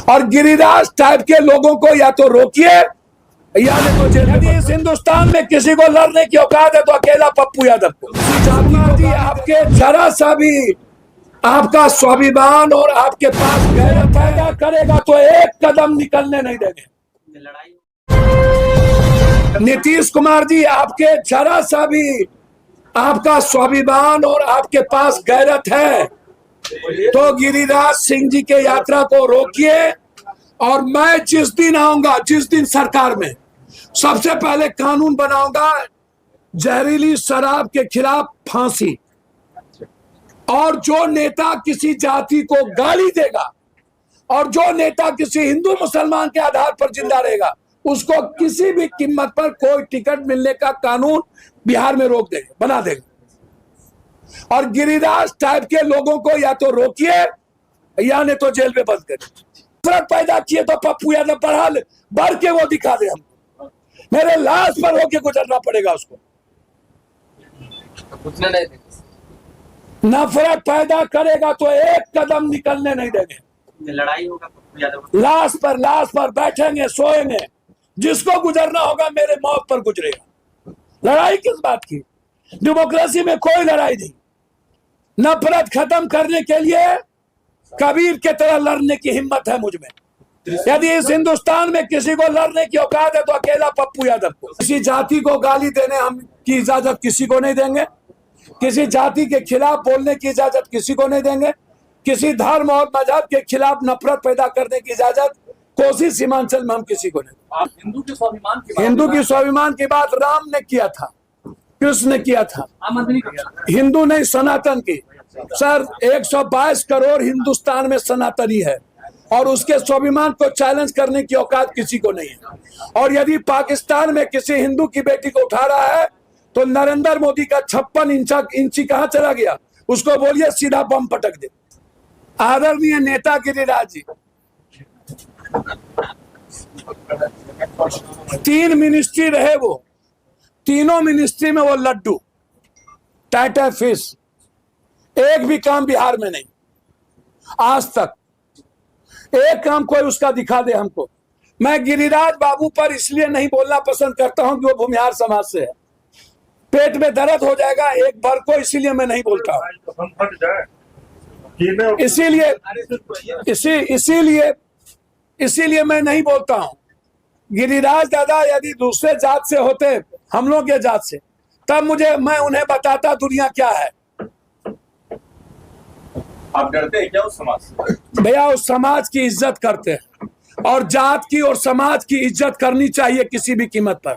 और गिरिराज टाइप के लोगों को या तो रोकिए या तो जेल। यदि इस हिंदुस्तान में किसी को लड़ने की औकात है तो अकेला पप्पू यादव को। जी आपके जरा सा भी आपका स्वाभिमान और आपके पास गैरत पैदा करेगा तो एक कदम निकलने नहीं देंगे। नीतीश कुमार जी आपके जरा सा भी आपका स्वाभिमान और आपके पास गैरत है तो गिरिराज सिंह जी के यात्रा को रोकिए। और मैं जिस दिन आऊंगा, जिस दिन सरकार में, सबसे पहले कानून बनाऊंगा जहरीली शराब के खिलाफ फांसी। और जो नेता किसी जाति को गाली देगा और जो नेता किसी हिंदू मुसलमान के आधार पर जिंदा रहेगा उसको किसी भी कीमत पर कोई टिकट मिलने का कानून बिहार में रोक देंगे, बना देंगे। और गिरिराज टाइप के लोगों को या तो रोकिए या नहीं तो जेल में बंद करिए। नफरत पैदा किए तो पप्पू यादव बढ़ के वो दिखा दे हमको। मेरे लाश पर होके गुजरना पड़ेगा उसको। नफरत पैदा करेगा तो एक कदम निकलने नहीं देंगे। लड़ाई होगा पप्पू यादव। लाश पर बैठेंगे, सोएंगे। जिसको गुजरना होगा मेरे मौत पर गुजरेगा। लड़ाई किस बात की? डेमोक्रेसी में कोई लड़ाई नहीं। नफरत खत्म करने के लिए कबीर के तरह लड़ने की हिम्मत है मुझ में। यदि इस हिंदुस्तान में किसी को लड़ने की औकात है तो अकेला पप्पू यादव को। किसी जाति को गाली देने हम की इजाजत किसी को नहीं देंगे। किसी जाति के खिलाफ बोलने की इजाजत किसी को नहीं देंगे। किसी धर्म और मजहब के खिलाफ नफरत पैदा करने की इजाजत कोसी सीमांचल में हम किसी को नहीं। आप हिंदू के स्वाभिमान की बात राम ने किया था, कृष्ण ने किया था, हिंदू नहीं सनातन की। सर 122 करोड़ हिंदुस्तान में सनातनी है और उसके स्वाभिमान को चैलेंज करने की औकात किसी को नहीं है। और यदि पाकिस्तान में किसी हिंदू की बेटी को उठा रहा है तो नरेंद्र मोदी का 56 इंची कहां चला गया, उसको बोलिए सीधा बम पटक दे। आदरणीय नेता गिरिराज जी, 3 मिनिस्ट्री रहे वो, तीनों मिनिस्ट्री में वो लड्डू टाटा फिश, एक भी काम बिहार में नहीं आज तक। एक काम कोई उसका दिखा दे हमको। मैं गिरिराज बाबू पर इसलिए नहीं बोलना पसंद करता हूं कि वो भूमिहार समाज से है। पेट में दर्द हो जाएगा एक बार को, इसीलिए मैं नहीं बोलता हूं। इसीलिए मैं नहीं बोलता हूं। गिरिराज दादा यदि दूसरे जात से होते, हम लोग के जात से, तब मैं उन्हें बताता दुनिया क्या है। आप डरते हैं क्या उस समाज से? भैया उस समाज की इज्जत करते हैं और जात की और समाज की इज्जत करनी चाहिए किसी भी कीमत पर।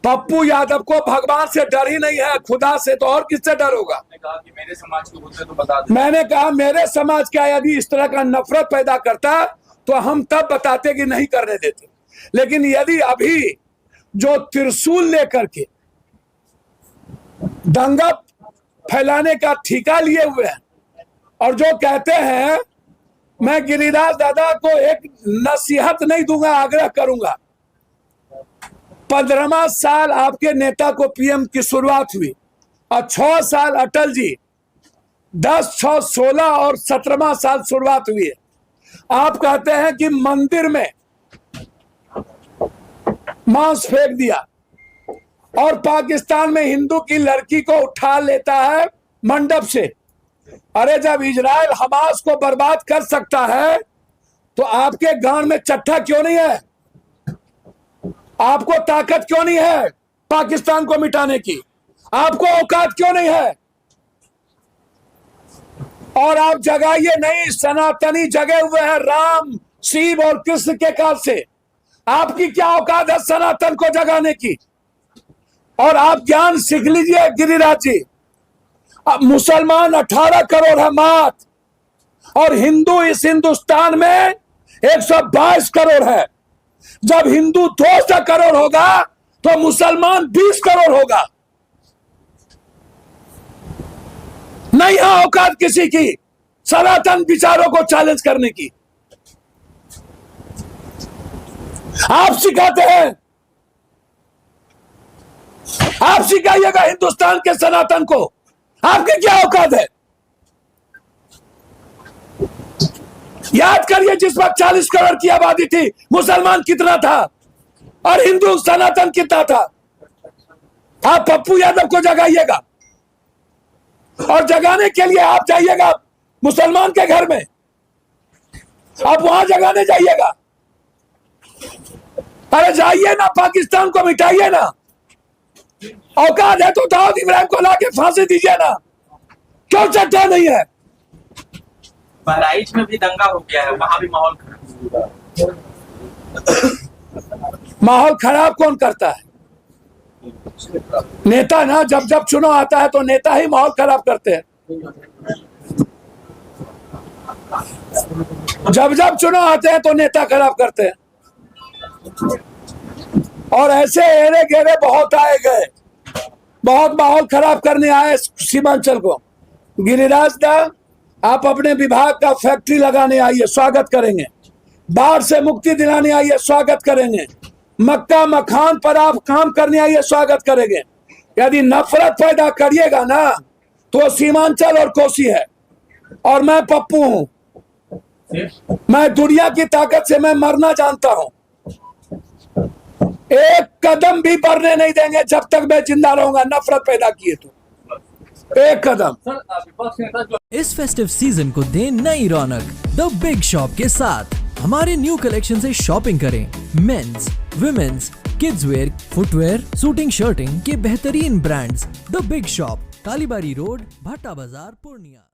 पप्पू यादव को भगवान से डर ही नहीं है, खुदा से तो और किससे डर होगा? कहा कि मेरे समाज के होते तो बता दे। मैंने कहा मेरे समाज का यदि इस तरह का नफरत पैदा करता तो हम तब बताते कि नहीं करने देते। लेकिन यदि अभी जो त्रिशूल लेकर के दंगा फैलाने का ठेका लिए हुए हैं और जो कहते हैं, मैं गिरिराज दादा को एक नसीहत नहीं दूंगा, आग्रह करूंगा। 15वां साल आपके नेता को पीएम की शुरुआत हुई और 6 साल अटल जी, 10, 6, 16 और 17वां साल शुरुआत हुई है। आप कहते हैं कि मंदिर में मांस फेंक दिया और पाकिस्तान में हिंदू की लड़की को उठा लेता है मंडप से। अरे जब इजराइल हमास को बर्बाद कर सकता है तो आपके गांव में चट्टा क्यों नहीं है? आपको ताकत क्यों नहीं है पाकिस्तान को मिटाने की? आपको औकात क्यों नहीं है? और आप जगाइए नहीं, सनातनी जगे हुए हैं राम, शिव और कृष्ण के काल से। आपकी क्या औकात है सनातन को जगाने की? और आप ज्ञान सीख लीजिए गिरिराज जी। अब मुसलमान 18 करोड़ है मात्र और हिंदू इस हिंदुस्तान में 122 करोड़ है। जब हिंदू 200 करोड़ होगा तो मुसलमान 20 करोड़ होगा। नहीं है औकात किसी की सनातन विचारों को चैलेंज करने की। आप सिखाते हैं, आप सिखाइएगा हिंदुस्तान के सनातन को। आपकी क्या औकात है? याद करिए जिस वक्त 40 करोड़ की आबादी थी, मुसलमान कितना था और हिंदू सनातन कितना था। आप पप्पू यादव को जगाइएगा और जगाने के लिए आप जाइएगा मुसलमान के घर में, आप वहां जगाने जाइएगा। अरे जाइए ना, पाकिस्तान को मिटाइए ना। औकात है तो दाऊद इब्राहिम को लाके फांसी दीजिए ना, क्यों चट्टा नहीं है। बहराइच में भी दंगा हो गया है, वहां भी माहौल खराब। माहौल खराब कौन करता है? नेता ना, जब जब चुनाव आता है तो नेता ही माहौल खराब करते हैं। जब जब चुनाव आते हैं तो नेता खराब करते हैं। और ऐसे एरे घेरे बहुत आए गए, बहुत माहौल खराब करने आए सीमांचल को। गिरिराज दा, आप अपने विभाग का फैक्ट्री लगाने आइए, स्वागत करेंगे। बाढ़ से मुक्ति दिलाने आइए, स्वागत करेंगे। मक्का मखान पर आप काम करने आइए, स्वागत करेंगे। यदि नफरत पैदा करिएगा ना तो सीमांचल और कोसी है। और मैं पप्पू हूं, मैं दुनिया की ताकत से मैं मरना जानता हूं। एक कदम भी बढ़ने नहीं देंगे जब तक मैं जिंदा रहूंगा। नफरत पैदा किए तो एक कदम। इस फेस्टिव सीजन को दें नई रौनक द बिग शॉप के साथ। हमारे न्यू कलेक्शन से शॉपिंग करें। Men's, women's, kids wear, footwear, shooting, shirting के बेहतरीन brands. The big shop, Kalibari road, Bhata Bazar, Purnia.